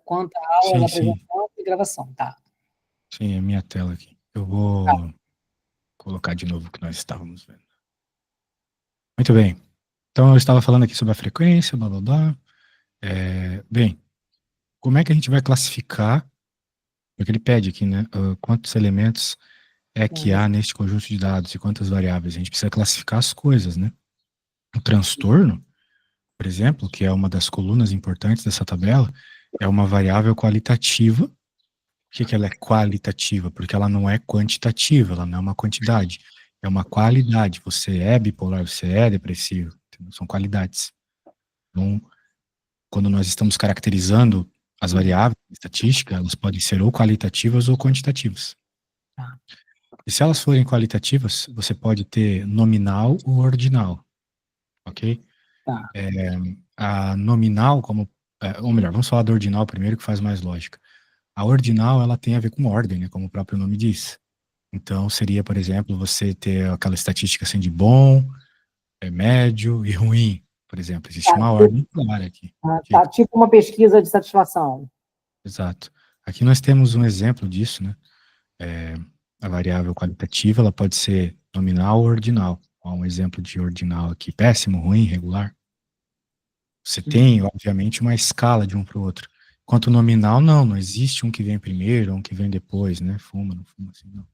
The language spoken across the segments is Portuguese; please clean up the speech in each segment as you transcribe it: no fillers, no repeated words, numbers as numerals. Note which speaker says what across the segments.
Speaker 1: quanto a aulas,
Speaker 2: Sim, sim.
Speaker 1: apresentação e gravação, tá?
Speaker 2: Sim, é a minha tela aqui. Eu
Speaker 1: Tá,
Speaker 2: vou colocar de novo o que nós estávamos vendo. Muito bem. Então, eu estava falando aqui sobre a frequência, blá, blá, blá. Bem, como é que a gente vai classificar, porque ele pede aqui, né, quantos elementos é que há neste conjunto de dados e quantas variáveis? A gente precisa classificar as coisas, né? O transtorno, por exemplo, que é uma das colunas importantes dessa tabela, é uma variável qualitativa. Por que ela é qualitativa? Porque ela não é quantitativa, ela não é uma quantidade, é uma qualidade. Você é bipolar, você é depressivo, entendeu? São qualidades. Então, quando nós estamos caracterizando as variáveis de estatística, elas podem ser ou qualitativas ou quantitativas.
Speaker 1: tá,
Speaker 2: E se elas forem qualitativas, você pode ter nominal ou ordinal, ok?
Speaker 1: tá.
Speaker 2: A nominal, ou melhor, vamos falar da ordinal primeiro, que faz mais lógica. A ordinal, ela tem a ver com ordem, né, como o próprio nome diz. Então, seria, por exemplo, você ter aquela estatística assim de bom, médio e ruim, por exemplo. Existe uma ordem clara aqui. Ok?
Speaker 1: Tá, tipo uma pesquisa de satisfação.
Speaker 2: Exato. Aqui nós temos um exemplo disso, né? A variável qualitativa, ela pode ser nominal ou ordinal. Ó, um exemplo de ordinal aqui, péssimo, ruim, regular. Você tem, obviamente, uma escala de um para o outro. Quanto nominal, não existe um que vem primeiro, um que vem depois, né? Fuma, não fuma, assim, não.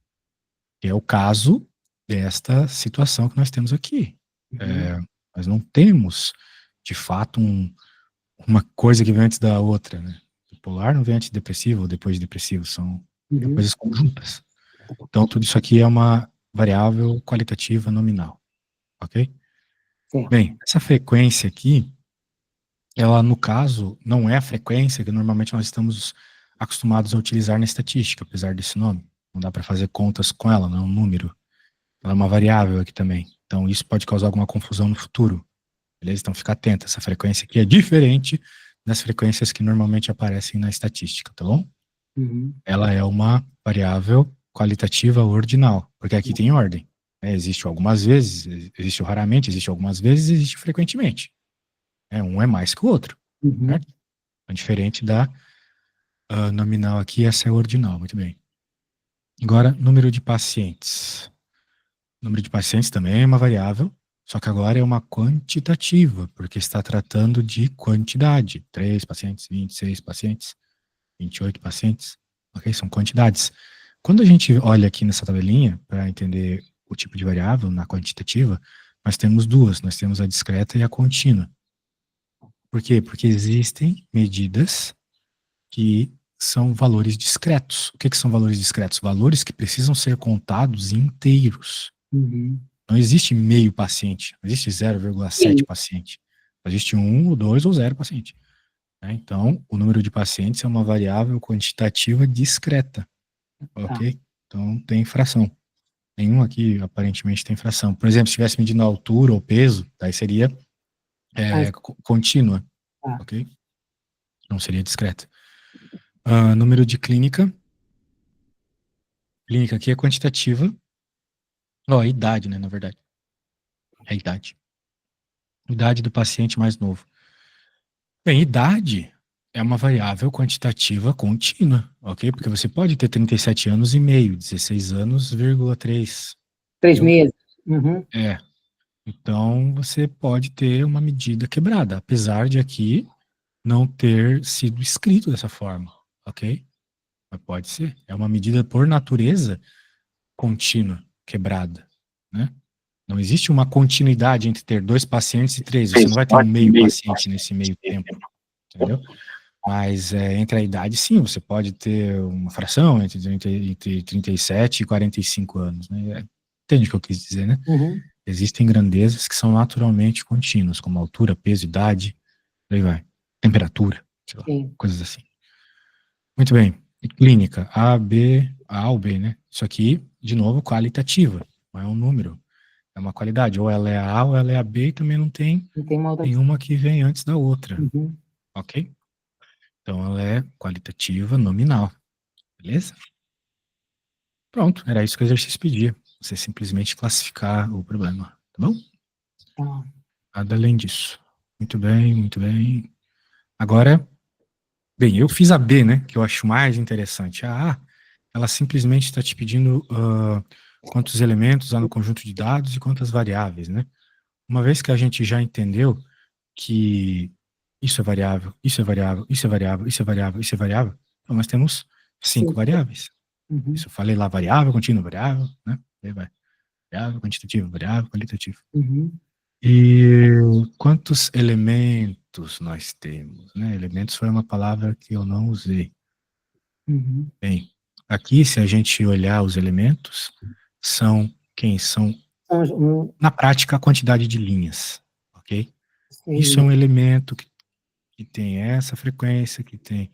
Speaker 2: É o caso desta situação que nós temos aqui.
Speaker 1: Uhum.
Speaker 2: Nós não temos, de fato, uma coisa que vem antes da outra, né? Bipolar não vem antes de depressivo ou depois de depressivo, são
Speaker 1: Uhum.
Speaker 2: coisas conjuntas. Então, tudo isso aqui é uma variável qualitativa nominal, ok?
Speaker 1: Certo.
Speaker 2: Bem, essa frequência aqui, ela, no caso, não é a frequência que normalmente nós estamos acostumados a utilizar na estatística, apesar desse nome. Não dá para fazer contas com ela, não é um número. Ela é uma variável aqui também. Então, isso pode causar alguma confusão no futuro. Beleza? Então, fica atento. Essa frequência aqui é diferente das frequências que normalmente aparecem na estatística, tá bom?
Speaker 1: Uhum.
Speaker 2: Ela é uma variável qualitativa ordinal, porque aqui tem ordem. Né? Existe algumas vezes, existe raramente, existe algumas vezes, existe frequentemente. Um é mais que o outro,
Speaker 1: Uhum.
Speaker 2: certo? Então, diferente da nominal aqui, essa é ordinal, muito bem. Agora, número de pacientes. O número de pacientes também é uma variável, só que agora é uma quantitativa, porque está tratando de quantidade. 3 pacientes, 26 pacientes, 28 pacientes, ok? São quantidades. Quando a gente olha aqui nessa tabelinha, para entender o tipo de variável na quantitativa, nós temos duas, nós temos a discreta e a contínua. Por quê? Porque existem medidas que são valores discretos. O que são valores discretos? Valores que precisam ser contados inteiros.
Speaker 1: Uhum.
Speaker 2: Não existe meio paciente, não existe 0,7
Speaker 1: Sim.
Speaker 2: paciente. Existe 1, ou 2 ou 0 paciente. Né? Então, o número de pacientes é uma variável quantitativa discreta,
Speaker 1: Tá.
Speaker 2: ok? Então, tem fração. Nenhum aqui, aparentemente, tem fração. Por exemplo, se estivesse medindo a altura ou peso, daí seria
Speaker 1: Mas,
Speaker 2: contínua,
Speaker 1: tá.
Speaker 2: ok? Não seria discreta. Número de clínica. Clínica aqui é quantitativa. Ó, idade, né, na verdade. É a idade. Idade do paciente mais novo. Bem, idade é uma variável quantitativa contínua, ok? Porque você pode ter 37 anos e meio, 16 anos, vírgula 3,
Speaker 1: 3 meses. Uhum.
Speaker 2: É. Então, você pode ter uma medida quebrada, apesar de aqui não ter sido escrito dessa forma, ok? Mas pode ser. É uma medida, por natureza, contínua, quebrada, né? Não existe uma continuidade entre ter 2 pacientes e 3. Você não vai ter um meio paciente nesse meio tempo, entendeu? Mas entre a idade, sim, você pode ter uma fração entre 37 e 45 anos, né? Entende o que eu quis dizer, né?
Speaker 1: Uhum.
Speaker 2: Existem grandezas que são naturalmente contínuas, como altura, peso, idade, aí vai. Temperatura, sei lá,
Speaker 1: Sim.
Speaker 2: coisas assim. Muito bem. E clínica, A, B, A ou B, né? Isso aqui, de novo, qualitativa, não é um número, é uma qualidade. Ou ela é a ou ela é a B e também não tem
Speaker 1: Não tem uma outra.
Speaker 2: nenhuma que vem antes da outra,
Speaker 1: Uhum.
Speaker 2: ok? Então ela é qualitativa nominal, beleza? Pronto, era isso que o exercício pedia. Você simplesmente classificar o problema, tá bom?
Speaker 1: Tá.
Speaker 2: Nada além disso. Muito bem, muito bem. Agora, Bem, eu fiz a B, né, que eu acho mais interessante. A A, ela simplesmente está te pedindo quantos elementos há no conjunto de dados e quantas variáveis, né? Uma vez que a gente já entendeu que isso é variável, isso é variável, isso é variável, isso é variável, isso é variável, então nós temos 5
Speaker 1: Sim.
Speaker 2: variáveis.
Speaker 1: Uhum.
Speaker 2: Isso eu falei lá, variável, contínua, variável, né? Aí vai. Variável, quantitativo, variável, qualitativo.
Speaker 1: Uhum.
Speaker 2: E quantos elementos nós temos, né? Elementos foi uma palavra que eu não usei.
Speaker 1: Uhum.
Speaker 2: Bem, aqui, se a gente olhar os elementos, são quem? São, na prática, a quantidade de linhas, ok? Isso é um elemento que tem essa frequência, que tem...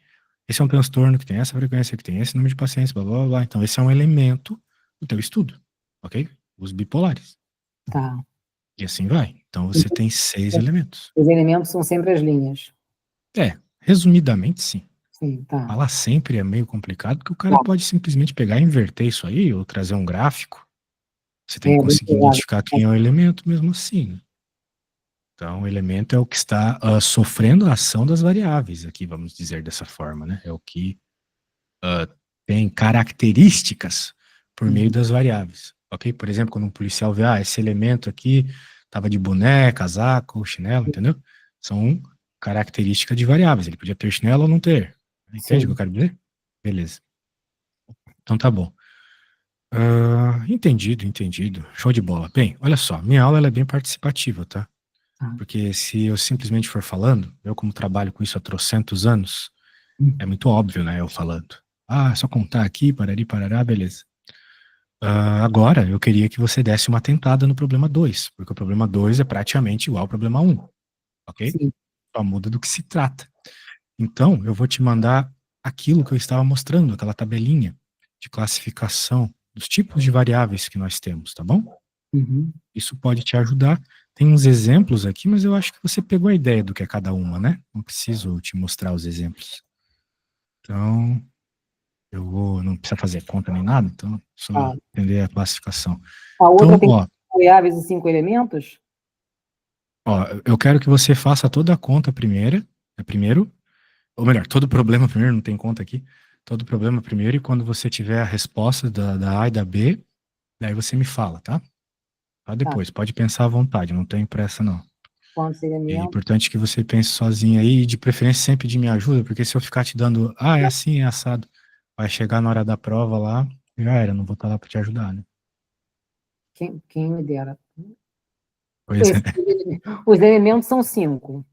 Speaker 2: Esse é um transtorno que tem essa frequência, que tem esse número de pacientes, blá, blá, blá. Então, esse é um elemento do teu estudo, ok? Os bipolares.
Speaker 1: Tá.
Speaker 2: E assim vai. Então, você tem 6 elementos.
Speaker 1: Os elementos são sempre as linhas.
Speaker 2: Resumidamente, sim.
Speaker 1: Sim, tá.
Speaker 2: Falar sempre é meio complicado, porque o cara pode simplesmente pegar e inverter isso aí, ou trazer um gráfico. Você tem que conseguir identificar quem é o elemento mesmo assim, né? Então, o elemento é o que está sofrendo a ação das variáveis, aqui, vamos dizer dessa forma, né? É o que tem características por meio das variáveis, ok? Por exemplo, quando um policial vê, esse elemento aqui estava de boné, casaco, chinelo, entendeu? São características de variáveis. Ele podia ter chinelo ou não ter. Entende o que eu quero dizer? Beleza. Então tá bom. Entendido. Show de bola. Bem, olha só, minha aula ela é bem participativa, tá? Porque se eu simplesmente for falando, eu como trabalho com isso há trocentos anos, é muito óbvio, né, eu falando. É só contar aqui, parari, parará, beleza. Agora, eu queria que você desse uma tentada no problema 2, porque o problema 2 é praticamente igual ao problema 1, ok?
Speaker 1: Sim.
Speaker 2: Só muda do que se trata. Então, eu vou te mandar aquilo que eu estava mostrando, aquela tabelinha de classificação dos tipos de variáveis que nós temos, tá bom?
Speaker 1: Uhum.
Speaker 2: Isso pode te ajudar. Tem uns exemplos aqui, mas eu acho que você pegou a ideia do que é cada uma, né? Não preciso te mostrar os exemplos. Então, não precisa fazer conta nem nada, então, só entender a classificação.
Speaker 1: A outra
Speaker 2: Então,
Speaker 1: tem variáveis e 5 elementos?
Speaker 2: eu quero que você faça toda a conta primeiro, ou melhor, todo o problema primeiro, não tem conta aqui, todo o problema primeiro, e quando você tiver a resposta da A e da B, daí você me fala, tá? Depois, pode pensar à vontade, não tem pressa não.
Speaker 1: Quantos
Speaker 2: É
Speaker 1: elementos?
Speaker 2: importante que você pense sozinho aí, e de preferência sempre de me ajuda, porque se eu ficar te dando, é assim, é assado, vai chegar na hora da prova lá, já era, não vou estar lá para te ajudar, né?
Speaker 1: Quem me dera.
Speaker 2: Pois é.
Speaker 1: Os elementos são 5.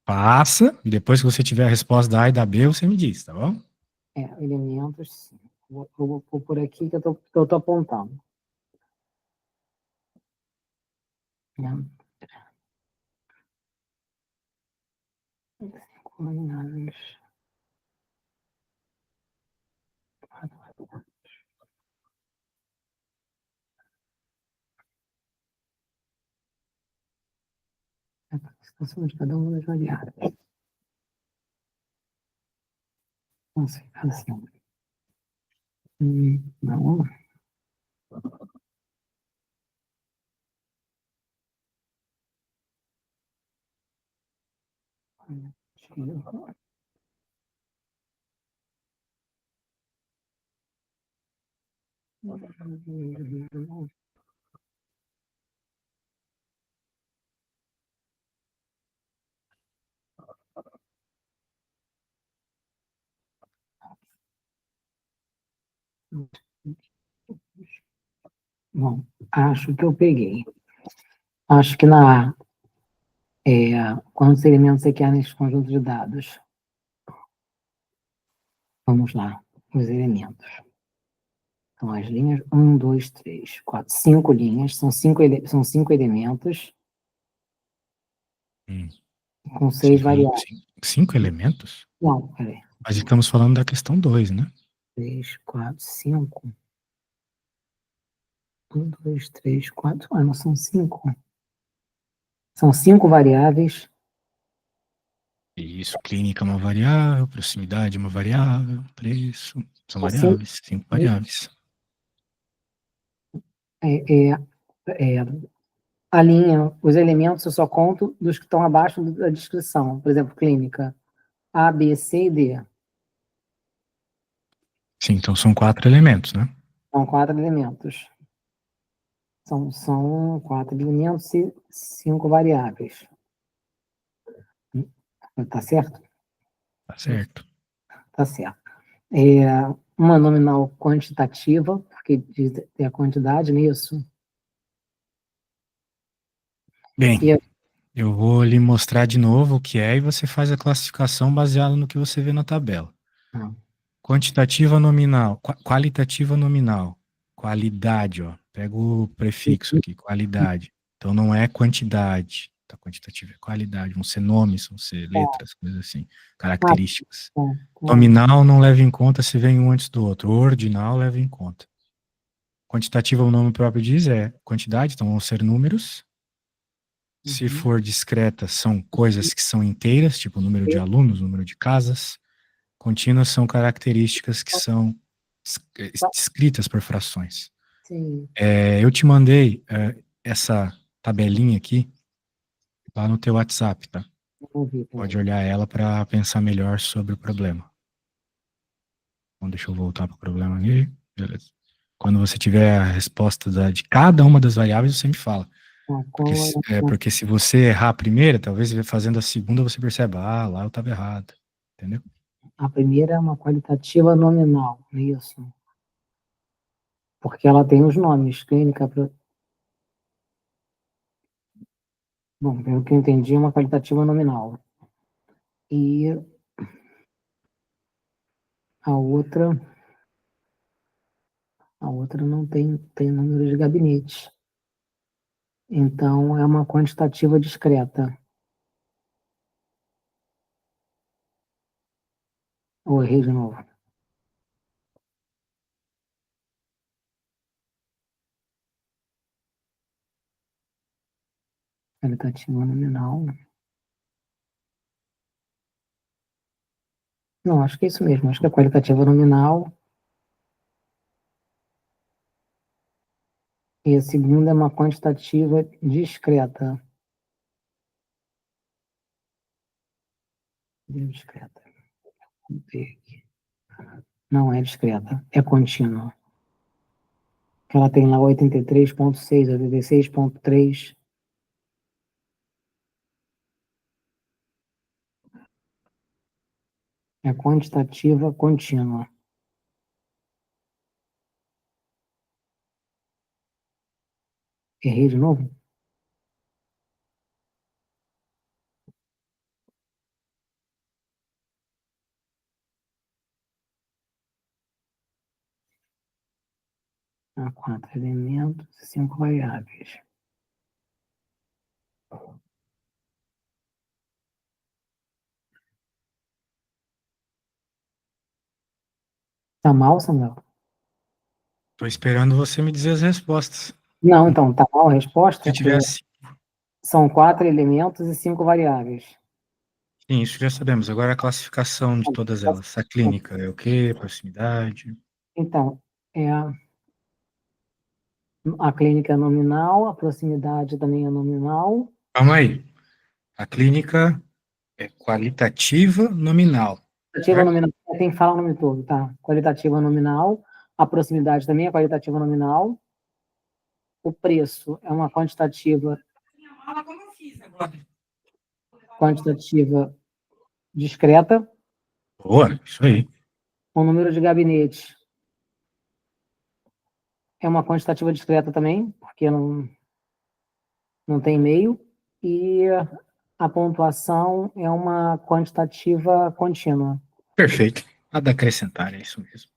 Speaker 2: Passa, e depois que você tiver a resposta da A e da B, você me diz, tá bom?
Speaker 1: Elementos 5. Vou por aqui que eu tô apontando. A classificação de cada uma das variáveis. Classificação. Não. Bom, acho que eu peguei. Acho que na A, quantos elementos você quer nesse conjunto de dados? Vamos lá, os elementos. Então, as linhas, 1, 2, 3, 4, 5 linhas, são cinco elementos com 6 variáveis.
Speaker 2: 5 elementos?
Speaker 1: Não, peraí.
Speaker 2: Mas estamos falando da questão 2, né?
Speaker 1: 3, 4, 5. 1, 2, 3, 4. Não são 5. São 5 variáveis.
Speaker 2: Isso, clínica é uma variável, proximidade é uma variável, preço, são
Speaker 1: São cinco.
Speaker 2: variáveis, 5 variáveis.
Speaker 1: A linha, os elementos eu só conto dos que estão abaixo da descrição. Por exemplo, clínica. A, B, C e D.
Speaker 2: Sim, então são 4 elementos, né?
Speaker 1: São 4 elementos. São 4 elementos e 5 variáveis. Tá certo?
Speaker 2: Tá certo.
Speaker 1: Tá certo. É uma nominal quantitativa, porque diz é a quantidade nisso.
Speaker 2: Bem,
Speaker 1: E
Speaker 2: eu vou lhe mostrar de novo o que é e você faz a classificação baseada no que você vê na tabela. Quantitativa nominal, qualitativa nominal, qualidade, ó. Pega o prefixo aqui, qualidade. Então não é quantidade, tá? Quantitativa é qualidade, vão ser nomes, vão ser letras, coisas assim, características. Nominal não leva em conta se vem um antes do outro, ordinal leva em conta. Quantitativa, o nome próprio diz, é quantidade, então vão ser números. Se for discreta, são coisas que são inteiras, tipo número de alunos, número de casas. Contínuas são características que são descritas por frações.
Speaker 1: Sim.
Speaker 2: Eu te mandei essa tabelinha aqui lá no teu WhatsApp, tá? Pode olhar ela para pensar melhor sobre o problema. Então, deixa eu voltar para o problema aqui. Beleza. Quando você tiver a resposta de cada uma das variáveis, você me fala. Porque se você errar a primeira, talvez fazendo a segunda você perceba, lá eu estava errado. Entendeu?
Speaker 1: A primeira é uma qualitativa nominal, isso. Porque ela tem os nomes, clínica. Bom, pelo que eu entendi, é uma qualitativa nominal. E a outra não tem número de gabinete. Então, é uma quantitativa discreta. Ou errei de novo? Qualitativa nominal. Não, acho que é isso mesmo. Acho que é qualitativa nominal. E a segunda é uma quantitativa discreta. Discreta. Não é discreta, é contínua. Ela tem lá 83,6, 86,3. É quantitativa contínua. Errei de novo? Há 4 elementos e 5 variáveis. Tá mal, Samuel?
Speaker 2: Tô esperando você me dizer as respostas.
Speaker 1: Não, então, tá mal a resposta?
Speaker 2: Se tiver assim.
Speaker 1: São 4 elementos e 5 variáveis.
Speaker 2: Sim, isso já sabemos. Agora a classificação de todas elas. A clínica é o quê? Proximidade.
Speaker 1: Então, a clínica é nominal, a proximidade também é nominal.
Speaker 2: Calma aí. A clínica é qualitativa nominal.
Speaker 1: Qualitativa nominal, tem que falar o nome todo, tá? Qualitativa nominal, a proximidade também é qualitativa nominal. O preço é uma quantitativa discreta.
Speaker 2: Boa, isso aí.
Speaker 1: O número de gabinetes é uma quantitativa discreta também, porque não tem meio. E a pontuação é uma quantitativa contínua.
Speaker 2: Perfeito. Nada a acrescentar, é isso mesmo.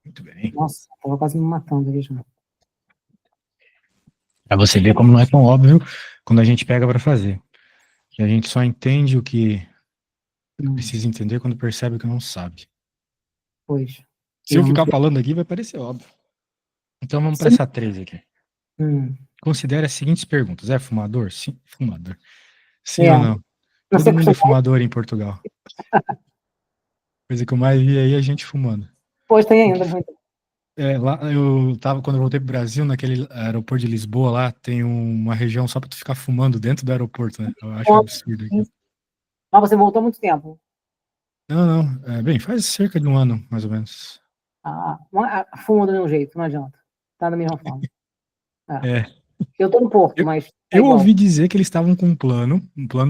Speaker 2: Muito bem.
Speaker 1: Nossa, estava quase me matando ali já.
Speaker 2: Pra você ver como não é tão óbvio quando a gente pega para fazer. Que a gente só entende o que precisa entender quando percebe que não sabe.
Speaker 1: Pois.
Speaker 2: Se eu ficar falando aqui, vai parecer óbvio. Então vamos para essa 13 aqui. Considere as seguintes perguntas. É fumador? Sim, fumador. Sim ou não? Todo mundo é fumador em Portugal. Coisa que eu mais vi aí é gente fumando.
Speaker 1: Pois tem ainda.
Speaker 2: Lá quando eu voltei pro Brasil, naquele aeroporto de Lisboa lá, tem uma região só para tu ficar fumando dentro do aeroporto, né? Eu acho absurdo aqui.
Speaker 1: Mas você voltou há muito tempo?
Speaker 2: Não, não. Bem, faz cerca de um ano, mais ou menos.
Speaker 1: Fuma do mesmo jeito, não adianta. Tá da mesma forma. É.
Speaker 2: É,
Speaker 1: Eu tô no Porto,
Speaker 2: eu,
Speaker 1: mas é
Speaker 2: eu ouvi
Speaker 1: igual.
Speaker 2: dizer que eles estavam com um plano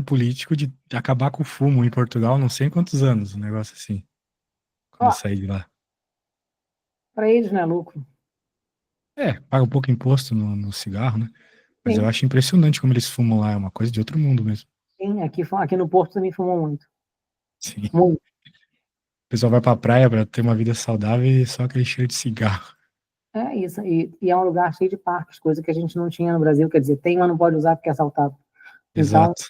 Speaker 2: político de acabar com o fumo em Portugal, não sei quantos anos, um negócio assim, quando
Speaker 1: Ó,
Speaker 2: eu saí de lá.
Speaker 1: para eles não é lucro.
Speaker 2: Paga um pouco imposto no cigarro, né? Mas eu
Speaker 1: Sim,
Speaker 2: acho impressionante como eles fumam lá, é uma coisa de outro mundo mesmo.
Speaker 1: sim, aqui no Porto também fumam muito.
Speaker 2: Sim.
Speaker 1: Muito.
Speaker 2: O pessoal vai pra praia pra ter uma vida saudável e só aquele cheiro de cigarro.
Speaker 1: É isso. E é um lugar cheio de parques, coisa que a gente não tinha no Brasil. Quer dizer, tem, mas não pode usar porque é assaltado. Então,
Speaker 2: Exato.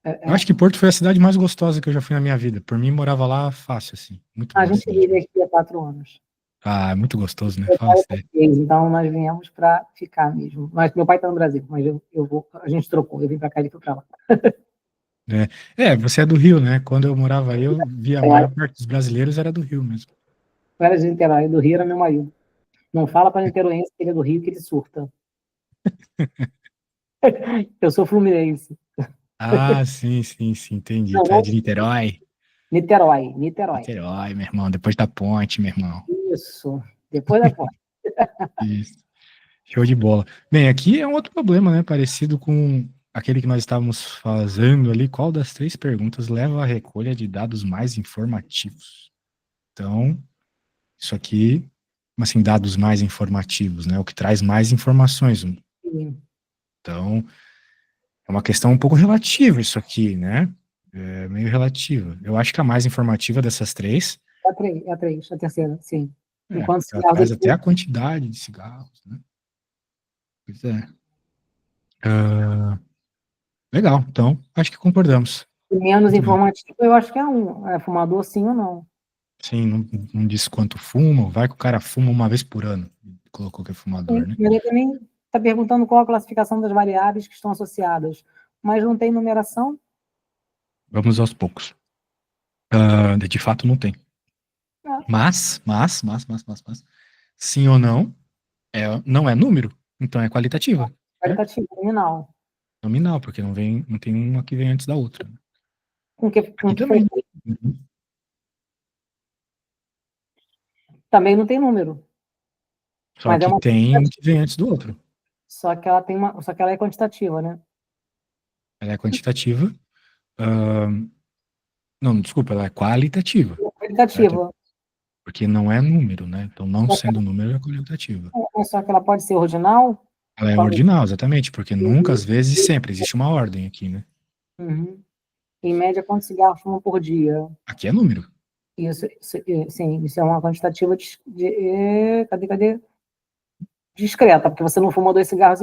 Speaker 1: é,
Speaker 2: Eu acho
Speaker 1: é,
Speaker 2: que Porto foi a cidade mais gostosa que eu já fui na minha vida. Por mim, morava lá fácil, assim. Muito
Speaker 1: a
Speaker 2: boa a
Speaker 1: gente
Speaker 2: cidade
Speaker 1: vive
Speaker 2: mesmo.
Speaker 1: aqui há 4 anos.
Speaker 2: Ah, é muito gostoso, né?
Speaker 1: Meu
Speaker 2: Fala
Speaker 1: pai é
Speaker 2: sério.
Speaker 1: português, então nós viemos para ficar mesmo. Mas meu pai está no Brasil, mas eu vou, a gente trocou. Eu vim para cá e ele foi para lá.
Speaker 2: Você é do Rio, né? Quando eu morava aí, eu via a maior parte dos brasileiros era do Rio mesmo.
Speaker 1: Eu era de Niterói, do Rio era meu marido. Não fala para niteroense que ele é do Rio que ele surta. Eu sou fluminense.
Speaker 2: Ah, sim, sim, sim, entendi.
Speaker 1: Não,
Speaker 2: Tu é
Speaker 1: não,
Speaker 2: de Niterói?
Speaker 1: Niterói, Niterói.
Speaker 2: Niterói, meu irmão, depois da ponte, meu irmão.
Speaker 1: Isso. Depois da ponte.
Speaker 2: Isso. Show de bola. Bem, aqui é um outro problema, né? Parecido com aquele que nós estávamos fazendo ali. Qual das três perguntas leva à recolha de dados mais informativos? Então, isso aqui, assim, dados mais informativos, né? O que traz mais informações. Então, é uma questão um pouco relativa isso aqui, né? É meio relativa. Eu acho que a mais informativa dessas três,
Speaker 1: É a terceira, sim. Enquanto
Speaker 2: porque ela
Speaker 1: cigarros
Speaker 2: traz
Speaker 1: é
Speaker 2: até a quantidade de cigarros, né? Pois é. Ah, legal, então acho que concordamos.
Speaker 1: menos
Speaker 2: Muito bem.
Speaker 1: informativo, eu acho que é um. É fumador, sim ou não?
Speaker 2: Sim, não diz quanto fuma, vai que o cara fuma uma vez por ano. Colocou que é fumador,
Speaker 1: Sim,
Speaker 2: né?
Speaker 1: mas ele também está perguntando qual a classificação das variáveis que estão associadas. Mas não tem numeração?
Speaker 2: Vamos aos poucos. De fato, não tem.
Speaker 1: É,
Speaker 2: Mas, sim ou não, não é número, então é qualitativa, né?
Speaker 1: qualitativo, nominal.
Speaker 2: Nominal, porque não tem uma que vem antes da outra, né?
Speaker 1: Com
Speaker 2: Aqui
Speaker 1: que foi
Speaker 2: também.
Speaker 1: feito?
Speaker 2: Uhum.
Speaker 1: Também não tem número.
Speaker 2: Só
Speaker 1: Mas é
Speaker 2: que
Speaker 1: uma
Speaker 2: tem um que
Speaker 1: quantitativa.
Speaker 2: vem antes do outro.
Speaker 1: Só que ela é quantitativa, né?
Speaker 2: Ela é quantitativa. ah, não, desculpa, ela é qualitativa,
Speaker 1: É
Speaker 2: certo?
Speaker 1: qualitativa.
Speaker 2: Porque não é número, né? Então, não
Speaker 1: Só que,
Speaker 2: sendo número, é qualitativa.
Speaker 1: só que ela pode ser ordinal.
Speaker 2: Ela é
Speaker 1: Pode-
Speaker 2: ordinal, exatamente, porque nunca, às vezes, e sempre existe uma ordem aqui, né?
Speaker 1: Uhum. Em média, quantos cigarros fumam por dia?
Speaker 2: Aqui é número.
Speaker 1: Sim, isso é uma quantitativa cadê? Discreta, porque você não fuma 2,5 cigarros.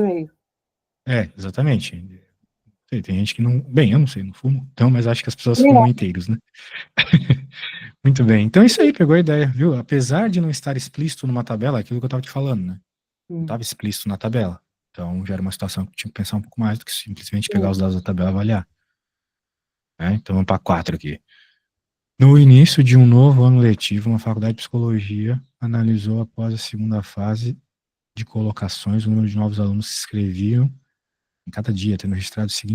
Speaker 2: Exatamente. Tem gente que não. Bem, eu não sei, não fumo. Então, mas acho que as pessoas
Speaker 1: Também
Speaker 2: fumam
Speaker 1: não.
Speaker 2: inteiros, né? Muito bem. Então, é isso aí, pegou a ideia, viu? Apesar de não estar explícito numa tabela, é aquilo que eu estava te falando, né? Não
Speaker 1: Hum,
Speaker 2: estava explícito na tabela. Então, já era uma situação que eu tinha que pensar um pouco mais do que simplesmente pegar
Speaker 1: sim,
Speaker 2: os dados da tabela e avaliar. Né? Então, vamos para quatro aqui. No início de um novo ano letivo, uma faculdade de psicologia analisou, após a segunda fase de colocações, o número de novos alunos que se inscreviam em cada dia, tendo registrado os em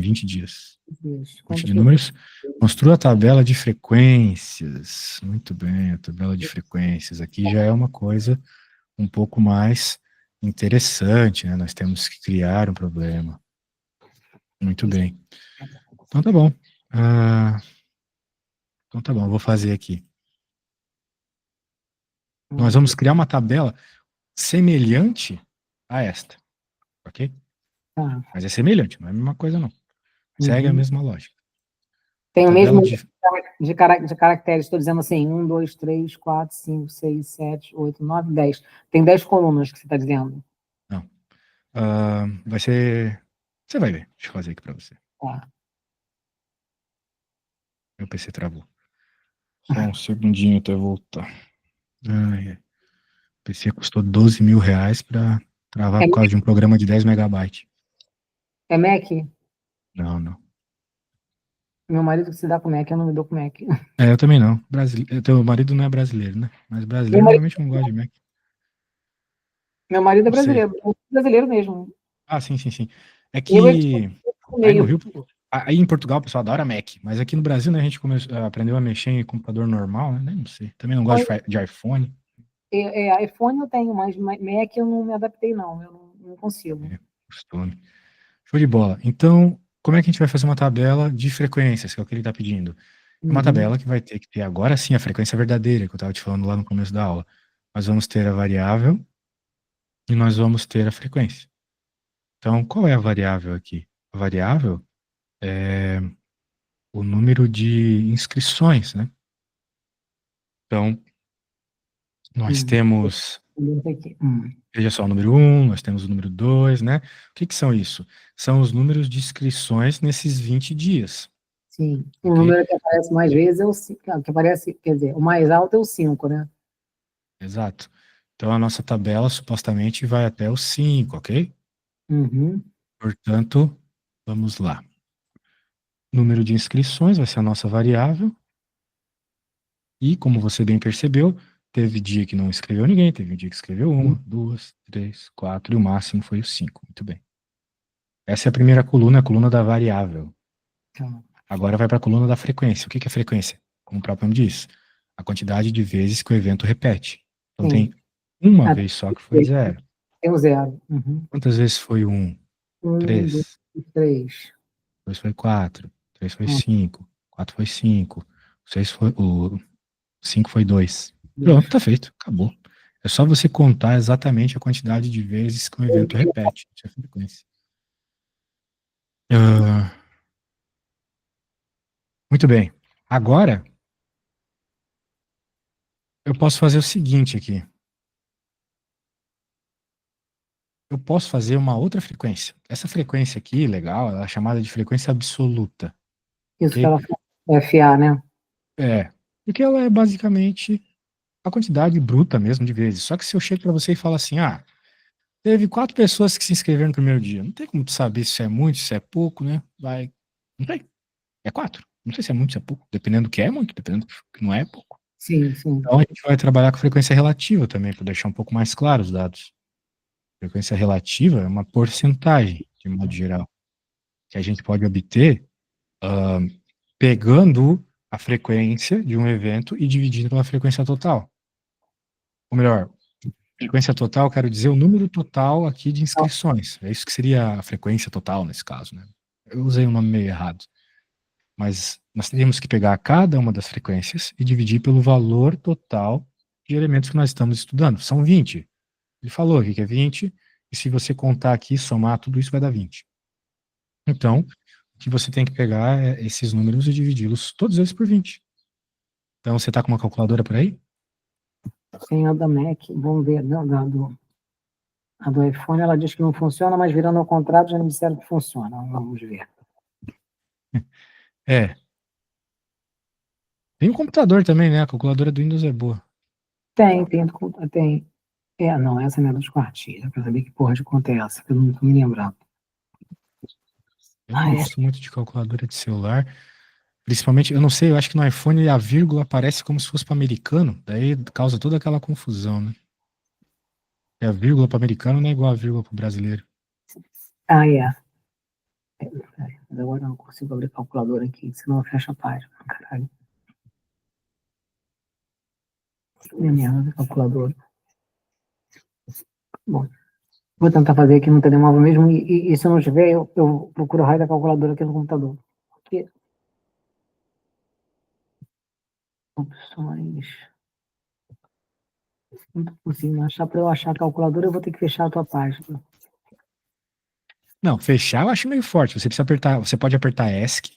Speaker 2: 20 dias. 20
Speaker 1: quantas
Speaker 2: de
Speaker 1: pessoas?
Speaker 2: números. Construa a tabela de frequências. Muito bem, a tabela de frequências. Aqui já é uma coisa um pouco mais interessante, né? Nós temos que criar um problema. Muito bem. Então tá bom. Ah, então tá bom, eu vou fazer aqui. Nós vamos criar uma tabela semelhante a esta, ok?
Speaker 1: Tá.
Speaker 2: Mas é semelhante, não é a mesma coisa não. Segue a
Speaker 1: Uhum.
Speaker 2: mesma lógica. A
Speaker 1: Tem o
Speaker 2: tabela
Speaker 1: mesmo
Speaker 2: de...
Speaker 1: de caracteres, estou dizendo assim, 1, 2, 3, 4, 5, 6, 7, 8, 9, 10. Tem 10 colunas que você está dizendo.
Speaker 2: Não. Vai ser... Você vai ver. Deixa eu fazer aqui para você.
Speaker 1: Tá.
Speaker 2: Meu PC travou. Só um segundinho até voltar. Ai, ai. O PC custou R$ 12.000 para travar
Speaker 1: É,
Speaker 2: por causa de um programa de 10 megabytes.
Speaker 1: é Mac?
Speaker 2: Não, não.
Speaker 1: Meu marido que se dá com Mac, eu não me dou com Mac.
Speaker 2: Eu também não. Teu marido não é brasileiro, né? Mas
Speaker 1: Meu
Speaker 2: brasileiro
Speaker 1: marido,
Speaker 2: normalmente não gosta de Mac.
Speaker 1: meu marido é
Speaker 2: Não sei.
Speaker 1: brasileiro, é brasileiro mesmo.
Speaker 2: Sim, sim, sim. É
Speaker 1: Eu ele
Speaker 2: que
Speaker 1: no
Speaker 2: aí no
Speaker 1: meio.
Speaker 2: Rio, Aí em Portugal o pessoal adora Mac, mas aqui no Brasil, né, a gente aprendeu a mexer em computador normal, né? Não sei. Também não gosto de iPhone.
Speaker 1: iPhone eu tenho, mas Mac eu não me adaptei, não. Eu não consigo.
Speaker 2: Costume. Show de bola. Então, como é que a gente vai fazer uma tabela de frequências, que é o que ele está pedindo? É uma
Speaker 1: Uhum.
Speaker 2: tabela que vai ter que ter agora sim a frequência verdadeira, que eu estava te falando lá no começo da aula. Nós vamos ter a variável e nós vamos ter a frequência. Então, qual é a variável aqui? A variável é o número de inscrições, né? Então, nós temos,
Speaker 1: Aqui.
Speaker 2: veja só, o número 1, nós temos o número 2, né? O que que são isso? São os números de inscrições nesses 20 dias,
Speaker 1: Sim. O
Speaker 2: ok?
Speaker 1: número que aparece mais vezes é o 5. Que aparece, quer dizer, o mais alto é o 5, né?
Speaker 2: Exato. Então, a nossa tabela supostamente vai até o 5, ok?
Speaker 1: Uhum.
Speaker 2: Portanto, vamos lá. Número de inscrições vai ser a nossa variável. E, como você bem percebeu, teve dia que não escreveu ninguém, teve um dia que escreveu uma, duas, três, quatro, e o máximo foi o 5. Muito bem. Essa é a coluna da variável.
Speaker 1: Então,
Speaker 2: Agora vai para a coluna da frequência. O que que é frequência? Como o próprio nome diz, a quantidade de vezes que o evento repete. Então
Speaker 1: sim.
Speaker 2: tem uma
Speaker 1: Até
Speaker 2: vez só que foi zero.
Speaker 1: tem o 0. Uhum.
Speaker 2: Quantas vezes foi um?
Speaker 1: 1, 2,
Speaker 2: Três.
Speaker 1: 3.
Speaker 2: Dois foi quatro. Três foi
Speaker 1: Hum,
Speaker 2: cinco. Quatro foi cinco. O cinco foi dois. Pronto,
Speaker 1: 2.
Speaker 2: tá feito. Acabou. É só você contar exatamente a quantidade de vezes que o evento repete. Isso é frequência. Ah, muito bem. Agora, eu posso fazer o seguinte aqui. Eu posso fazer uma outra frequência. Essa frequência aqui, legal, ela é chamada de frequência absoluta,
Speaker 1: Isso que
Speaker 2: ok?
Speaker 1: ela fala. FA, né?
Speaker 2: É, porque ela é basicamente a quantidade bruta mesmo de vezes. Só que se eu chego para você e falo assim, teve 4 pessoas que se inscreveram no primeiro dia, não tem como tu saber se é muito, se é pouco, né? Não tem. É 4. Não sei se é muito, se é pouco. Dependendo do que é muito, dependendo do que não é, é pouco.
Speaker 1: Sim, sim.
Speaker 2: Então a gente vai trabalhar com frequência relativa também, para deixar um pouco mais claro os dados. Frequência relativa é uma porcentagem, de modo geral, que a gente pode obter pegando a frequência de um evento e dividindo pela frequência total. Ou melhor, frequência total, quero dizer o número total aqui de inscrições. É isso que seria a frequência total nesse caso, né? Eu usei um nome meio errado. Mas nós teríamos que pegar cada uma das frequências e dividir pelo valor total de elementos que nós estamos estudando. São 20. Ele falou aqui que é 20, e se você contar aqui, somar tudo isso, vai dar 20. Então, o que você tem que pegar é esses números e dividi-los, todos eles por 20. Então, você está com uma calculadora por aí?
Speaker 1: Tem a da Mac. Vamos ver. A do iPhone, ela diz que não funciona, mas virando ao contrário, já me disseram que funciona. Vamos ver.
Speaker 2: É. Tem um computador também, né? A calculadora do Windows é boa.
Speaker 1: Tem. Não, essa não é dos quartilhas. Pra saber que porra de conta é essa, que eu não tô me lembrando.
Speaker 2: Eu não gosto muito de calculadora de celular. Principalmente, eu não sei, eu acho que no iPhone a vírgula aparece como se fosse para americano, daí causa toda aquela confusão, né? E a vírgula para americano não é igual a vírgula para brasileiro.
Speaker 1: É. Mas agora eu não consigo abrir calculadora aqui, senão eu fecho a página. Caralho. Minha merda, calculadora. Bom, vou tentar fazer aqui no telemóvel mesmo, e se eu não tiver, eu procuro o raio da calculadora aqui no computador. Aqui. Opções. Não tô conseguindo achar. Para eu achar a calculadora, eu vou ter que fechar a tua página.
Speaker 2: Não, fechar eu acho meio forte. Você precisa apertar, você pode apertar ESC,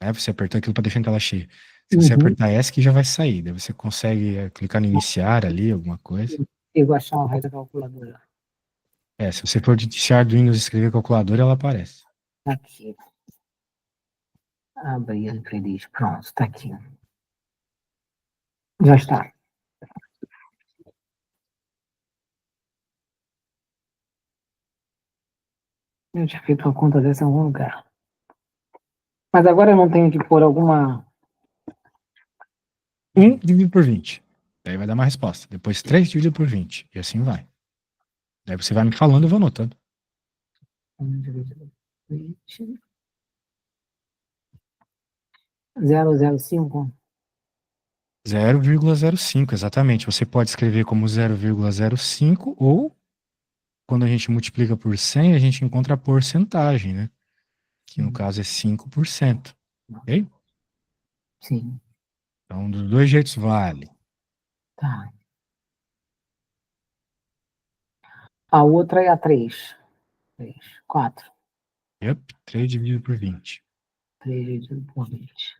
Speaker 2: né? Você apertou aquilo para deixar a tela cheia. Se você
Speaker 1: Uhum.
Speaker 2: apertar ESC, já vai sair. Daí você consegue clicar no iniciar ali, alguma coisa.
Speaker 1: Consigo achar o raio da calculadora.
Speaker 2: Se você for de iniciar do Windows e escrever calculadora, ela aparece.
Speaker 1: Aqui. Abrir infeliz. Pronto, tá aqui. Já está. Eu tinha feito uma conta dessa em algum lugar. Mas agora eu não tenho que pôr alguma.
Speaker 2: 1 dividido por 20. Daí vai dar uma resposta. Depois 3 dividido por 20. E assim vai. Daí você vai me falando e eu vou anotando.
Speaker 1: 0,05?
Speaker 2: 0,05, exatamente. Você pode escrever como 0,05 ou, quando a gente multiplica por 100, a gente encontra a porcentagem, né? Que no caso é 5%. Ok?
Speaker 1: Sim.
Speaker 2: Então, dos dois jeitos vale.
Speaker 1: Tá. A outra é a 3. 3. 4.
Speaker 2: Yep, 3 dividido por 20.
Speaker 1: 3 dividido por 20.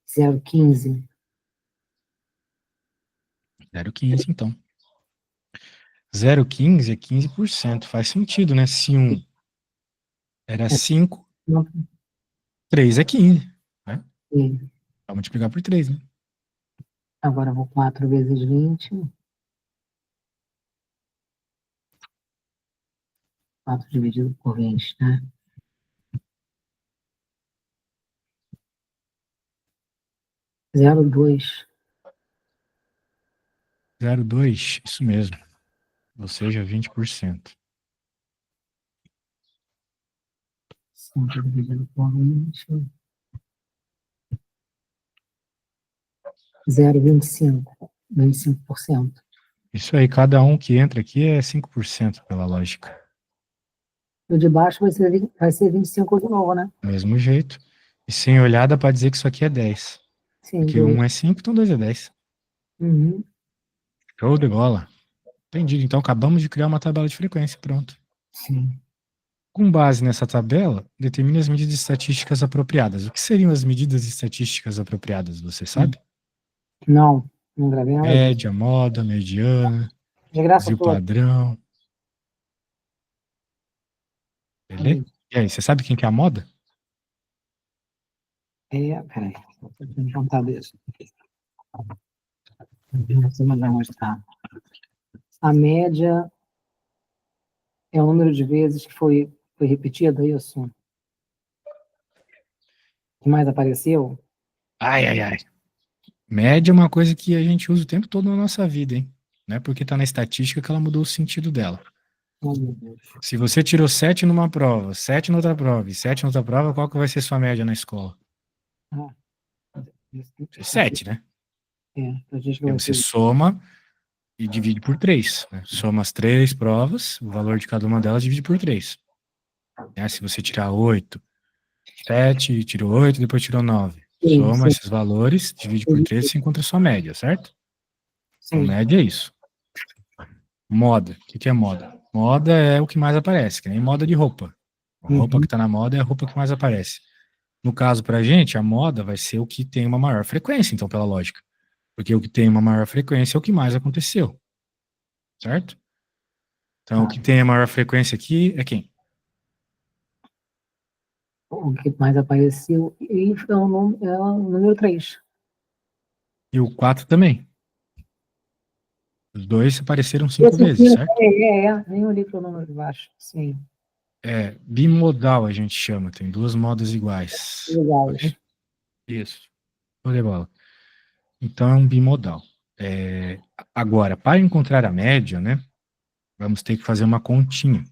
Speaker 1: 0,15.
Speaker 2: 0,15, então. 0,15 é 15%. Faz sentido, né? Se 1 era 5,
Speaker 1: Não,
Speaker 2: 3 é 15. Né?
Speaker 1: sim.
Speaker 2: Vai multiplicar por 3, né?
Speaker 1: Agora eu vou 4 vezes 20. 4 dividido por 20, né? 0,2.
Speaker 2: 0,2, isso mesmo. Ou seja, 20%.
Speaker 1: 5 dividido por 20. 0,25. 25%.
Speaker 2: Isso aí, cada um que entra aqui é 5% pela lógica.
Speaker 1: O de baixo vai ser 25 de novo, né?
Speaker 2: Do mesmo jeito. E sem olhar, dá pra dizer que isso aqui é 10.
Speaker 1: Sim,
Speaker 2: Porque 1 é 5, então 2 é 10.
Speaker 1: Uhum.
Speaker 2: Show de bola. Entendido. Então acabamos de criar uma tabela de frequência. Pronto.
Speaker 1: Sim.
Speaker 2: Com base nessa tabela, determine as medidas estatísticas apropriadas. O que seriam as medidas estatísticas apropriadas, você sabe?
Speaker 1: Não gravei nada disso.
Speaker 2: Média, moda, mediana,
Speaker 1: De graça
Speaker 2: desvio
Speaker 1: toda.
Speaker 2: padrão. Beleza? E aí, você sabe quem que é a moda?
Speaker 1: Peraí. Deixa eu contar isso. Você vai mostrar. A média é o número de vezes que foi repetido, é isso? Que mais apareceu?
Speaker 2: Ai, ai, ai. Média é uma coisa que a gente usa o tempo todo na nossa vida, hein? Não é porque tá na estatística que ela mudou o sentido dela.
Speaker 1: Oh, meu Deus.
Speaker 2: Se você tirou 7 numa prova, 7 na outra prova e 7 na outra prova, qual que vai ser sua média na escola?
Speaker 1: Ah,
Speaker 2: 7, né?
Speaker 1: estatística
Speaker 2: Aí
Speaker 1: vai
Speaker 2: você
Speaker 1: ser.
Speaker 2: soma e divide por 3. Né? Soma as 3 provas, o valor de cada uma delas divide por 3. Se você tirar 8, 7, tirou 8, depois tirou 9.
Speaker 1: Sim,
Speaker 2: Soma
Speaker 1: sim,
Speaker 2: esses valores, divide por 3 e você encontra a sua média, certo? Então,
Speaker 1: sim.
Speaker 2: média é isso. Moda. O que é moda? Moda é o que mais aparece, que nem moda de roupa. A roupa que
Speaker 1: Uhum.
Speaker 2: está na moda é a roupa que mais aparece. No caso, pra gente, a moda vai ser o que tem uma maior frequência, então, pela lógica. Porque o que tem uma maior frequência é o que mais aconteceu, certo? Então, o
Speaker 1: Tá.
Speaker 2: que tem a maior frequência aqui é quem?
Speaker 1: O que mais apareceu e é o número 3.
Speaker 2: E o 4 também. Os dois apareceram 5
Speaker 1: Esse aqui
Speaker 2: vezes, certo?
Speaker 1: nem olhei para o número de baixo. Sim,
Speaker 2: É bimodal, a gente chama. Tem duas modas iguais.
Speaker 1: legais.
Speaker 2: Ok? Isso. Show de bola. Então, é um bimodal. Agora, para encontrar a média, né? Vamos ter que fazer uma continha.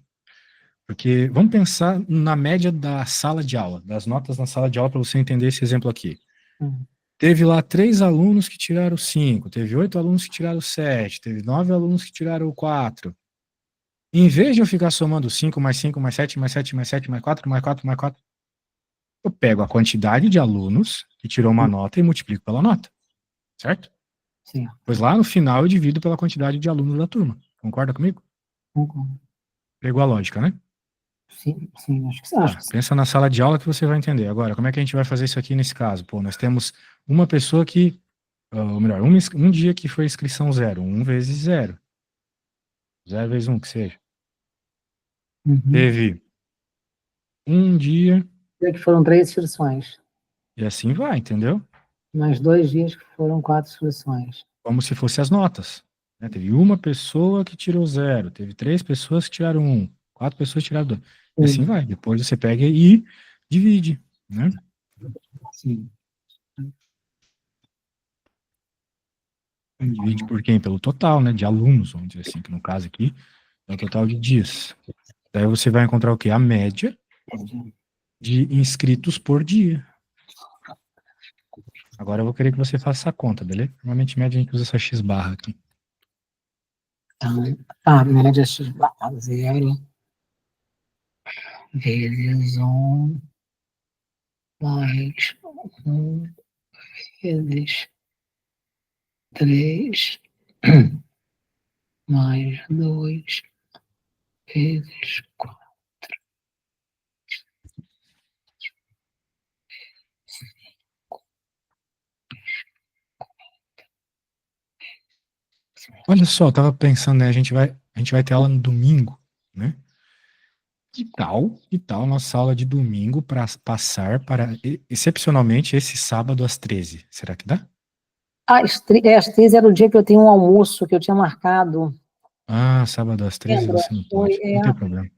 Speaker 2: Porque vamos pensar na média da sala de aula, das notas na sala de aula, para você entender esse exemplo aqui.
Speaker 1: Hum.
Speaker 2: Teve lá 3 alunos que tiraram 5, teve 8 alunos que tiraram 7, teve 9 alunos que tiraram 4. Em vez de eu ficar somando 5 mais 5 mais 7 mais 7 mais 7 mais 4 mais 4 mais 4, eu pego a quantidade de alunos que tirou uma nota e multiplico pela nota, certo?
Speaker 1: Sim,
Speaker 2: Pois lá no final eu divido pela quantidade de alunos da turma. Concorda comigo?
Speaker 1: concordo.
Speaker 2: Pegou a lógica, né?
Speaker 1: Sim, sim, acho que sim.
Speaker 2: Pensa na sala de aula que você vai entender. Agora, como é que a gente vai fazer isso aqui nesse caso? Pô, nós temos uma pessoa que, ou melhor, um dia que foi inscrição 0, 1 vezes 0. 0 vezes 1, que seja.
Speaker 1: Uhum.
Speaker 2: Teve um dia,
Speaker 1: Dia que foram 3 inscrições.
Speaker 2: e assim vai, entendeu?
Speaker 1: Mais 2 dias que foram 4 inscrições.
Speaker 2: Como se fossem as notas. Né? Teve uma pessoa que tirou 0, teve 3 pessoas que tiraram 1, 4 pessoas que tiraram 2. E assim
Speaker 1: Sim,
Speaker 2: vai. Depois você pega e divide, né?
Speaker 1: sim.
Speaker 2: Divide por quem? Pelo total, né? De alunos, vamos dizer assim, que no caso aqui é o total de dias. Daí você vai encontrar o quê? A média de inscritos por dia. Agora eu vou querer que você faça essa conta, beleza? Normalmente média a gente usa essa X barra aqui.
Speaker 1: Então, a média x barra 0 vezes 1 mais 1 vezes 3 mais 2 vezes 4.
Speaker 2: Olha só, eu tava pensando, né? A gente vai ter aula no domingo, né? Que tal nossa aula de domingo para passar para, excepcionalmente, esse sábado às 13? Será que dá?
Speaker 1: Às 13 era o dia que eu tenho um almoço que eu tinha marcado.
Speaker 2: Ah, sábado às 13
Speaker 1: Lembra?
Speaker 2: você não
Speaker 1: Foi,
Speaker 2: pode. Não tem problema. Não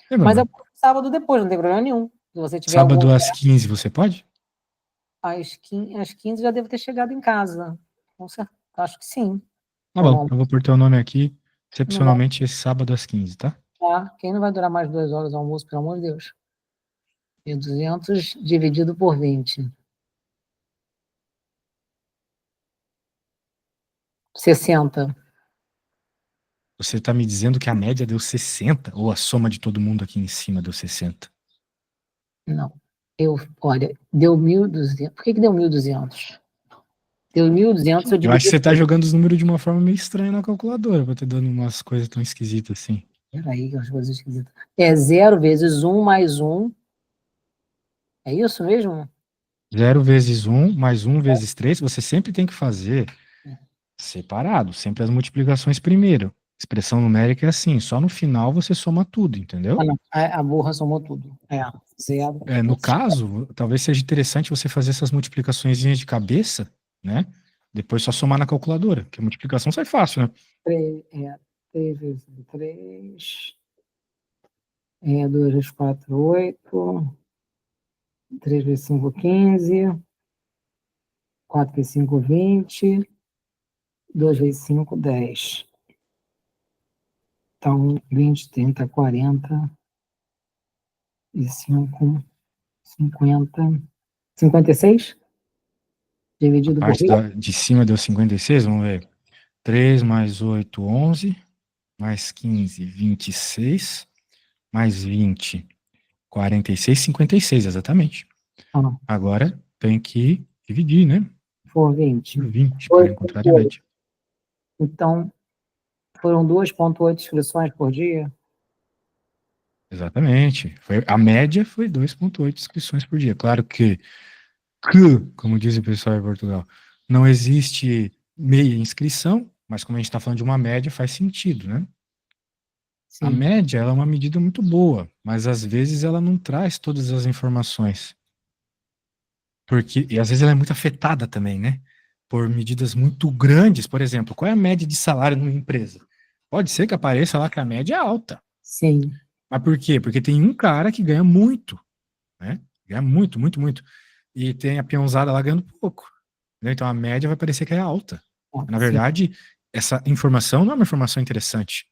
Speaker 2: tem
Speaker 1: mas eu
Speaker 2: problema.
Speaker 1: posso sábado depois, não tem problema nenhum. Se você tiver algum.
Speaker 2: Sábado às 15 você pode?
Speaker 1: Às 15 já devo ter chegado em casa. Com certeza. Acho que sim.
Speaker 2: Tá
Speaker 1: Ou
Speaker 2: bom,
Speaker 1: não.
Speaker 2: eu vou pôr teu nome aqui,
Speaker 1: Não vai.
Speaker 2: excepcionalmente esse sábado às 15, tá?
Speaker 1: Tá? Quem não vai durar mais 2 horas o almoço, pelo amor de Deus? E 200 dividido por 20. 60.
Speaker 2: Você tá me dizendo que a média deu 60, ou a soma de todo mundo aqui em cima deu 60?
Speaker 1: Não. Olha, deu 1.200. Por que deu 1.200? Deu 1.200, eu
Speaker 2: Eu acho que
Speaker 1: dividi
Speaker 2: você tá
Speaker 1: por.
Speaker 2: jogando os números de uma forma meio estranha na calculadora, pra ter dando umas coisas tão esquisitas assim.
Speaker 1: Peraí, que as coisas esquisitas. É 0 vezes 1 mais 1. É isso mesmo?
Speaker 2: 0 vezes 1 mais 1 vezes 3, você sempre tem que fazer separado, sempre as multiplicações primeiro. Expressão numérica é assim, só no final você soma tudo,
Speaker 1: Ah,
Speaker 2: entendeu?
Speaker 1: não. A burra somou tudo. 0.
Speaker 2: No caso, talvez seja interessante você fazer essas multiplicações de cabeça, né? Depois só somar na calculadora, que a multiplicação sai fácil, né?
Speaker 1: 3 vezes 3. 2 vezes 4, 8. 3 vezes 5, 15. 4 vezes 5, 20. 2 vezes 5, 10. Então, 20, 30, 40 e 5, 50. 56?
Speaker 2: A
Speaker 1: Dividido por
Speaker 2: parte
Speaker 1: 20?
Speaker 2: de cima deu 56, vamos ver. 3 mais 8, 11, mais 15, 26, mais 20, 46, 56, exatamente.
Speaker 1: Ah,
Speaker 2: Agora tem que dividir, né?
Speaker 1: for 20.
Speaker 2: Por 20 para encontrar a
Speaker 1: 2,8.
Speaker 2: média.
Speaker 1: Então, foram 2,8 inscrições por dia?
Speaker 2: Exatamente. A média foi 2,8 inscrições por dia. Claro que, como diz o pessoal em Portugal, não existe meia inscrição, mas como a gente está falando de uma média, faz sentido, né? A
Speaker 1: Sim,
Speaker 2: média ela é uma medida muito boa, mas às vezes ela não traz todas as informações. E às vezes ela é muito afetada também, né? Por medidas muito grandes. Por exemplo, qual é a média de salário numa empresa? Pode ser que apareça lá que a média é alta.
Speaker 1: sim,
Speaker 2: Mas por quê? Porque tem um cara que ganha muito, né? Ganha muito, muito, muito. E tem a peãozada lá ganhando pouco. Entendeu? Então a média vai parecer que é alta. Na
Speaker 1: sim,
Speaker 2: verdade, essa informação não é uma informação interessante.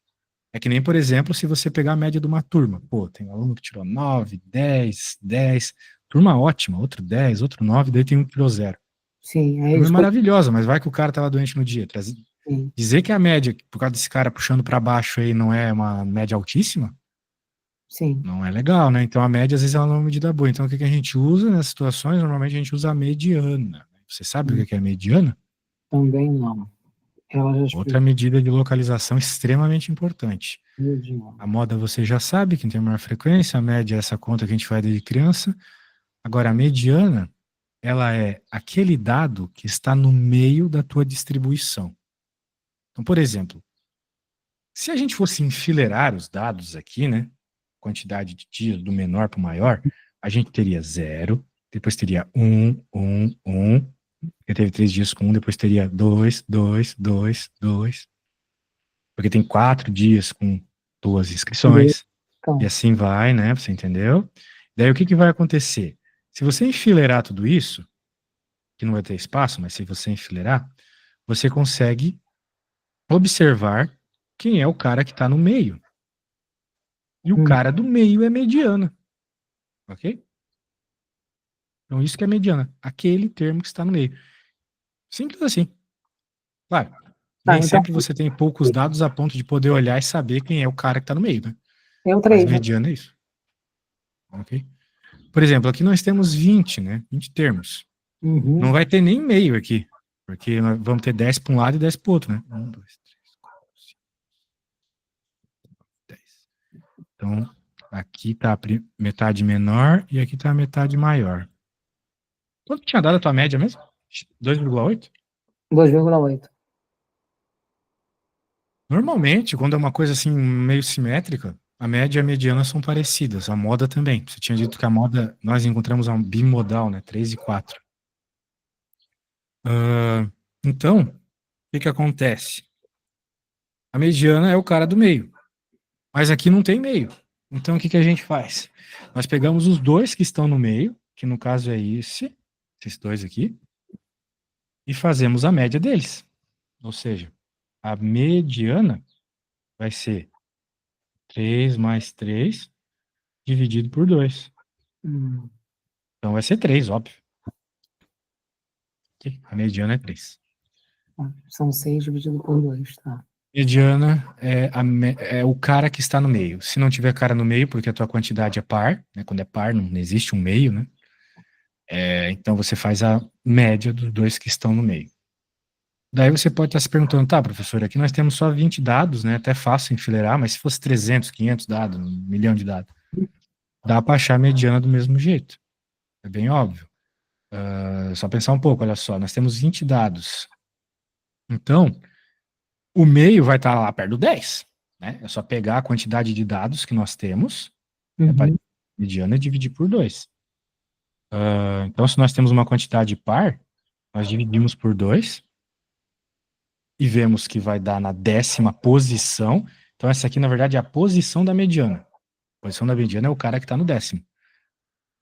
Speaker 2: É que nem, por exemplo, se você pegar a média de uma turma. Pô, tem um aluno que tirou 9, 10, 10. Turma ótima, outro 10, outro 9, daí tem um que tirou 0.
Speaker 1: sim, é
Speaker 2: Turma é
Speaker 1: isso que eu.
Speaker 2: maravilhosa, mas vai que o cara tava doente no dia.
Speaker 1: Sim,
Speaker 2: Dizer que a média, por causa desse cara puxando para baixo aí, não é uma média altíssima,
Speaker 1: sim,
Speaker 2: não é legal, né? Então a média, às vezes, ela não é uma medida boa. Então o que que a gente usa nessas situações? Normalmente a gente usa a mediana. Você sabe o que que é a mediana?
Speaker 1: também não. Ela já
Speaker 2: Outra
Speaker 1: explicou.
Speaker 2: medida de localização extremamente importante. A moda você já sabe, quem tem maior frequência, a média é essa conta que a gente faz desde criança. Agora, a mediana, ela é aquele dado que está no meio da tua distribuição. Então, por exemplo, se a gente fosse enfileirar os dados aqui, né, quantidade de dias do menor para o maior, a gente teria 0, depois teria 1, porque teve 3 dias com 1, depois teria 2, 2, 2, 2, porque tem 4 dias com 2 inscrições, e
Speaker 1: Então,
Speaker 2: assim vai, né, você entendeu? Daí o que que vai acontecer? Se você enfileirar tudo isso, que não vai ter espaço, mas se você enfileirar, você consegue observar quem é o cara que está no meio. E o cara do meio é mediana. Ok? Então, isso que é mediana. Aquele termo que está no meio. Simples assim. Claro.
Speaker 1: Tá,
Speaker 2: Nem
Speaker 1: então
Speaker 2: sempre você tem poucos dados a ponto de poder olhar e saber quem é o cara que está no meio, né?
Speaker 1: é o
Speaker 2: Mas
Speaker 1: 3, né?
Speaker 2: mediana é isso. Ok? Por exemplo, aqui nós temos 20, né? 20 termos.
Speaker 1: Uhum.
Speaker 2: Não vai ter nem meio aqui. Porque nós vamos ter 10 para um lado e 10 para o outro, né? 1, 2, 3, 4, 5, 10. Então, aqui está a metade menor e aqui está a metade maior. Quanto tinha dado a tua média mesmo? 2,8?
Speaker 1: 2,8.
Speaker 2: Normalmente, quando é uma coisa assim meio simétrica, a média e a mediana são parecidas. A moda também. Você tinha dito que a moda, nós encontramos um bimodal, né? 3 e 4. Então, o que que acontece? A mediana é o cara do meio. Mas aqui não tem meio. Então, o que que a gente faz? Nós pegamos os dois que estão no meio, que no caso é esses dois aqui, e fazemos a média deles. Ou seja, a mediana vai ser 3 mais 3 dividido por 2.
Speaker 1: Hum,
Speaker 2: Então vai ser 3, óbvio. A mediana é 3.
Speaker 1: São 6 dividido por 2, tá?
Speaker 2: Mediana é o cara que está no meio. Se não tiver cara no meio, porque a tua quantidade é par, né? Quando é par, não existe um meio, né? Então você faz a média dos dois que estão no meio. Daí você pode estar se perguntando, tá, professor, aqui nós temos só 20 dados, né? Até fácil enfileirar, mas se fosse 300, 500 dados, 1 milhão de dados, dá para achar a mediana do mesmo jeito. É bem óbvio. Só pensar um pouco, olha só, nós temos 20 dados. Então, o meio vai estar lá perto do 10, né? É só pegar a quantidade de dados que nós temos,
Speaker 1: Uhum.
Speaker 2: mediana, e dividir por 2. Então, se nós temos uma quantidade par, nós dividimos por 2 e vemos que vai dar na 10ª posição. Então, essa aqui, na verdade, é a posição da mediana. A posição da mediana é o cara que está no 10º.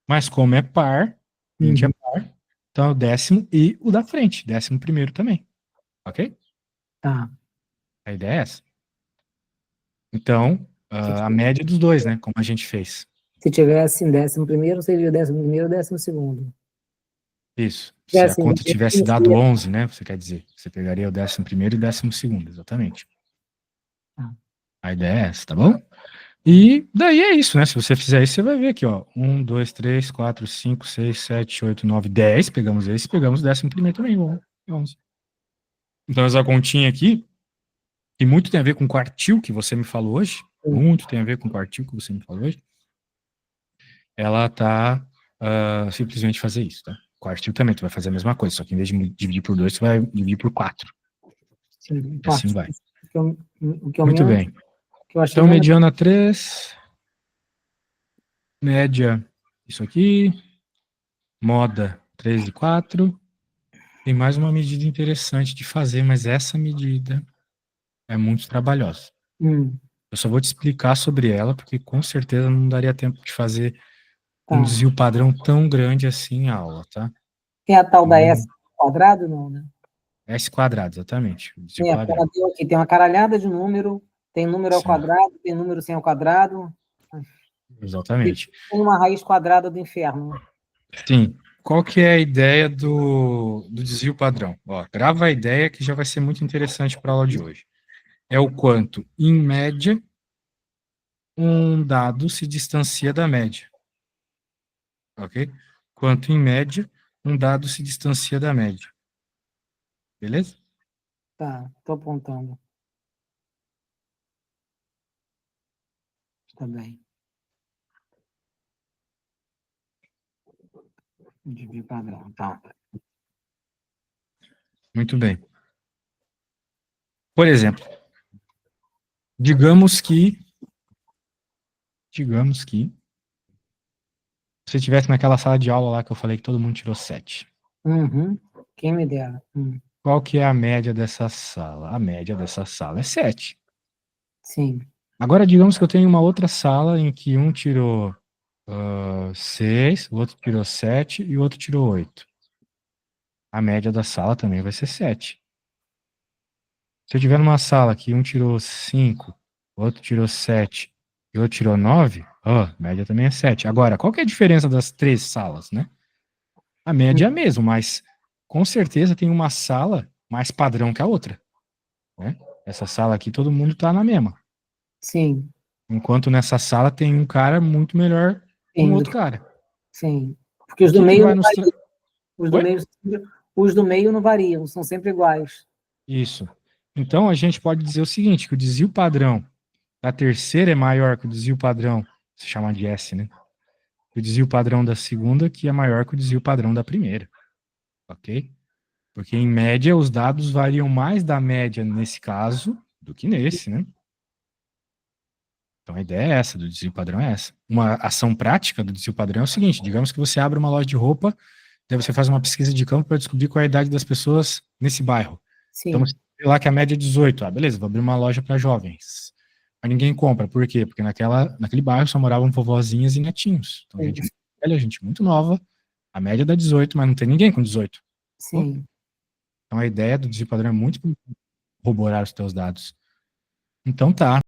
Speaker 2: Mas como é par, 20 é
Speaker 1: Uhum.
Speaker 2: par, então é o 10º e o da frente, 11º também. Ok?
Speaker 1: Tá.
Speaker 2: A ideia é essa. Então,
Speaker 1: Se
Speaker 2: a
Speaker 1: tivesse,
Speaker 2: média dos dois, né? Como a gente fez.
Speaker 1: se tivesse em 11º, seria 11º, 12º.
Speaker 2: Isso.
Speaker 1: Se
Speaker 2: Se a
Speaker 1: tivesse em
Speaker 2: conta tivesse
Speaker 1: 10º,
Speaker 2: dado
Speaker 1: seria...
Speaker 2: 11, né? Você quer dizer, você pegaria o 11º e o 12º, exatamente.
Speaker 1: Tá.
Speaker 2: A ideia é essa, tá bom? E daí é isso, né? Se você fizer isso, você vai ver aqui, ó. 1, 2, 3, 4, 5, 6, 7, 8, 9, 10. Pegamos esse, pegamos o 11º também, bom. 11. Então, essa continha aqui, que muito tem a ver com o quartil que você me falou hoje, muito tem a ver com o quartil que você me falou hoje, ela tá simplesmente fazer isso, tá? Quartil também, tu vai fazer a mesma coisa, só que em vez de dividir por 2, tu vai dividir por 4.
Speaker 1: Sim,
Speaker 2: E assim vai.
Speaker 1: o que eu
Speaker 2: Muito
Speaker 1: menos,
Speaker 2: bem.
Speaker 1: que eu achei
Speaker 2: Então,
Speaker 1: menos.
Speaker 2: mediana 3, média isso aqui, moda 3 e 4. Tem mais uma medida interessante de fazer, mas essa medida é muito trabalhosa.
Speaker 1: Hum,
Speaker 2: Eu só vou te explicar sobre ela, porque com certeza não daria tempo de fazer um
Speaker 1: tá.
Speaker 2: desvio padrão tão grande assim em aula, tá?
Speaker 1: É a tal da
Speaker 2: Então,
Speaker 1: S quadrado, não, né?
Speaker 2: S quadrado, exatamente. O desvio
Speaker 1: Porque
Speaker 2: padrão.
Speaker 1: ela deu aqui, tem uma caralhada de número, tem número ao
Speaker 2: Sim,
Speaker 1: quadrado, tem número sem ao quadrado, e
Speaker 2: exatamente.
Speaker 1: tem uma raiz quadrada do inferno.
Speaker 2: Sim. Qual que é a ideia do desvio padrão? Ó, grava a ideia que já vai ser muito interessante para a aula de hoje. É o quanto, em média, um dado se distancia da média. Ok? Quanto, em média, um dado se distancia da média. Beleza?
Speaker 1: Tá, tô apontando. Tá bem. Desvio padrão, tá.
Speaker 2: Muito bem. Por exemplo, digamos que você estivesse naquela sala de aula lá que eu falei que todo mundo tirou 7.
Speaker 1: Uhum. Quem me dera.
Speaker 2: Qual que é a média dessa sala? A média dessa sala é 7.
Speaker 1: Sim.
Speaker 2: Agora, digamos que eu tenho uma outra sala em que um tirou 6, o outro tirou 7 e o outro tirou 8. A média da sala também vai ser 7. Se eu tiver numa sala que um tirou 5, o outro tirou 7 Eu tirou 9, ó, média também é 7. Agora, qual que é a diferença das 3 salas, né? A média é a mesma, mas com certeza tem uma sala mais padrão que a outra, né? Essa sala aqui todo mundo tá na mesma.
Speaker 1: Sim,
Speaker 2: Enquanto nessa sala tem um cara muito melhor que um
Speaker 1: sim,
Speaker 2: outro cara.
Speaker 1: sim. Porque os
Speaker 2: O
Speaker 1: do
Speaker 2: que que
Speaker 1: meio
Speaker 2: vai
Speaker 1: não
Speaker 2: nos...
Speaker 1: variam. Os do
Speaker 2: Oi?
Speaker 1: meio, os do meio não variam, são sempre iguais.
Speaker 2: Isso. Então a gente pode dizer o seguinte, que o desvio padrão da terceira é maior que o desvio padrão, se chama de S, né? O desvio padrão da segunda que é maior que o desvio padrão da primeira, ok? Porque em média os dados variam mais da média nesse caso do que nesse, né? Então a ideia é essa, do desvio padrão é essa. Uma ação prática do desvio padrão é o seguinte, digamos que você abre uma loja de roupa, daí você faz uma pesquisa de campo para descobrir qual é a idade das pessoas nesse bairro. Então você
Speaker 1: Sim,
Speaker 2: vê lá que a média é 18. Ah, beleza, vou abrir uma loja para jovens. Mas ninguém compra. Por quê? Porque naquele bairro só moravam vovozinhas e netinhos. Então, gente
Speaker 1: sim,
Speaker 2: velha, gente muito nova. A média dá 18, mas não tem ninguém com 18.
Speaker 1: sim.
Speaker 2: Então, a ideia do desvio padrão é muito corroborar os teus dados. Então, tá.